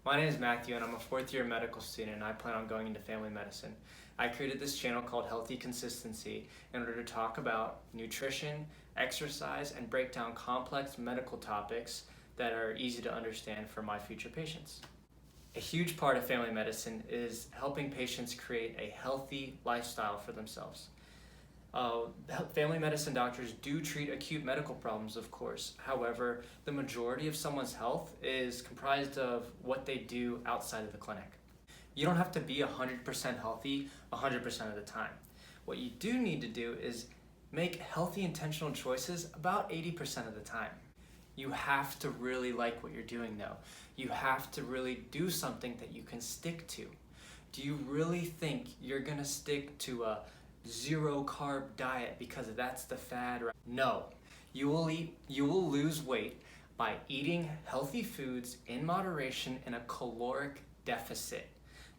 My name is Matthew and I'm a fourth year medical student and I plan on going into family medicine. I created this channel called Healthy Consistency in order to talk about nutrition, exercise, and break down complex medical topics that are easy to understand for my future patients. A huge part of family medicine is helping patients create a healthy lifestyle for themselves. Family medicine doctors do treat acute medical problems, of course. However, the majority of someone's health is comprised of what they do outside of the clinic. You don't have to be 100% healthy 100% of the time. What you do need to do is make healthy intentional choices about 80% of the time. You have to really like what you're doing though. You have to really do something that you can stick to. Do you really think you're gonna stick to a zero carb diet because that's the fad? No. You will lose weight by eating healthy foods in moderation in a caloric deficit.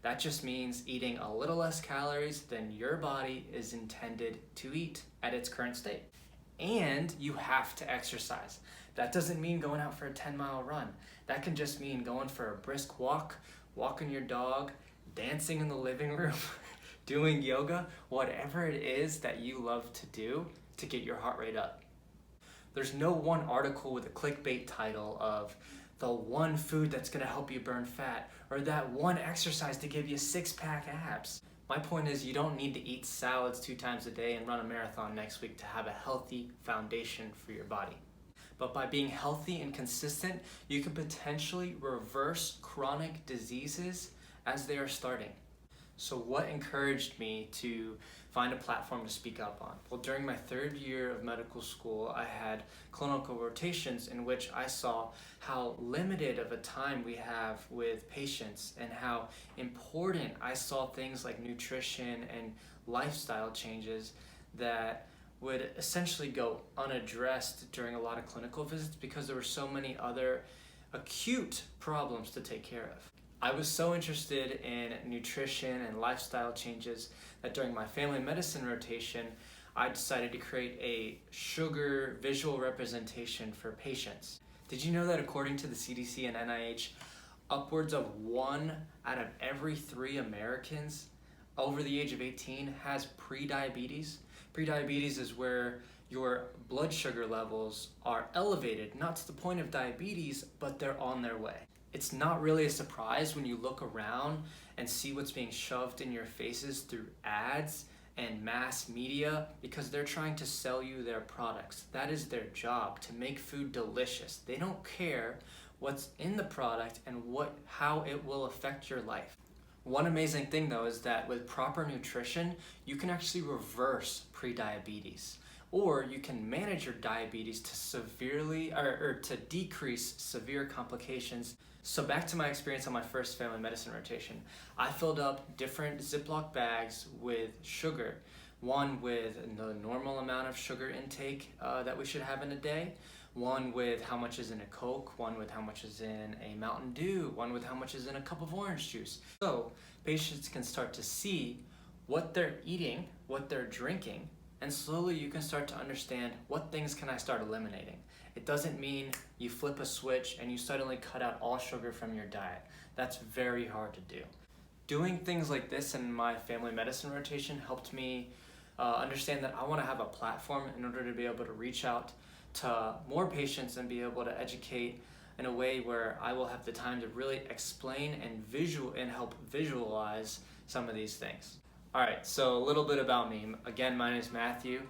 That just means eating a little less calories than your body is intended to eat at its current state. And you have to exercise. That doesn't mean going out for a 10-mile run. That can just mean going for a brisk walk, walking your dog, dancing in the living room, doing yoga, whatever it is that you love to do to get your heart rate up. There's no one article with a clickbait title of the one food that's gonna help you burn fat or that one exercise to give you six-pack abs. My point is you don't need to eat salads 2 times a day and run a marathon next week to have a healthy foundation for your body. But by being healthy and consistent, you can potentially reverse chronic diseases as they are starting. So what encouraged me to find a platform to speak up on? Well, during my 3rd year of medical school, I had clinical rotations in which I saw how limited of a time we have with patients and how important I saw things like nutrition and lifestyle changes that would essentially go unaddressed during a lot of clinical visits because there were so many other acute problems to take care of. I was so interested in nutrition and lifestyle changes that during my family medicine rotation, I decided to create a sugar visual representation for patients. Did you know that according to the CDC and NIH, upwards of 1 out of every 3 Americans over the age of 18 has prediabetes? Prediabetes is where your blood sugar levels are elevated, not to the point of diabetes, but they're on their way. It's not really a surprise when you look around and see what's being shoved in your faces through ads and mass media because they're trying to sell you their products. That is their job, to make food delicious. They don't care what's in the product and how it will affect your life. One amazing thing though is that with proper nutrition, you can actually reverse prediabetes. Or you can manage your diabetes to decrease severe complications. So back to my experience on my first family medicine rotation. I filled up different Ziploc bags with sugar. One with the normal amount of sugar intake that we should have in a day. One with how much is in a Coke, one with how much is in a Mountain Dew, one with how much is in a cup of orange juice. So patients can start to see what they're eating, what they're drinking, and slowly you can start to understand what things can I start eliminating. It doesn't mean you flip a switch and you suddenly cut out all sugar from your diet. That's very hard to do. Doing things like this in my family medicine rotation helped me understand that I want to have a platform in order to be able to reach out to more patients and be able to educate in a way where I will have the time to really explain and help visualize some of these things. Alright, so a little bit about me. Again, my name is Matthew.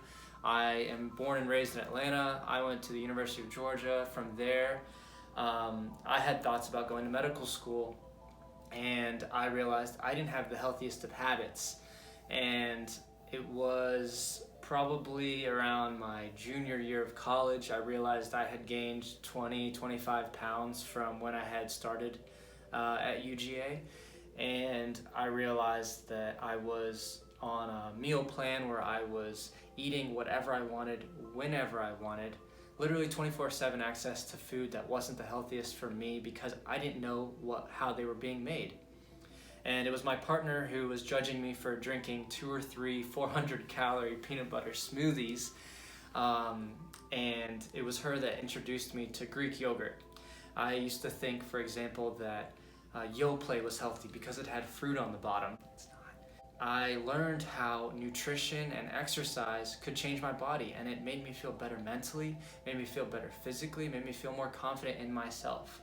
I am born and raised in Atlanta. I went to the University of Georgia. From there, I had thoughts about going to medical school, and I realized I didn't have the healthiest of habits. And it was probably around my junior year of college, I realized I had gained 25 pounds from when I had started at UGA. And I realized that I was on a meal plan where I was eating whatever I wanted, whenever I wanted, literally 24/7 access to food that wasn't the healthiest for me because I didn't know how they were being made. And it was my partner who was judging me for drinking 2 or 3 400-calorie peanut butter smoothies, and it was her that introduced me to Greek yogurt. I used to think, for example, that Yoplait was healthy because it had fruit on the bottom. It's not. I learned how nutrition and exercise could change my body, and it made me feel better mentally, made me feel better physically, made me feel more confident in myself.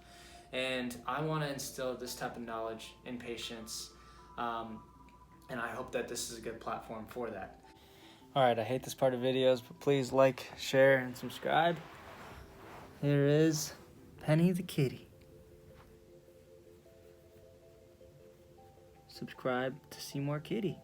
And I want to instill this type of knowledge in patients, and I hope that this is a good platform for that. All right, I hate this part of videos, but please like, share, and subscribe. Here is Penny the kitty. Subscribe to see more kitty.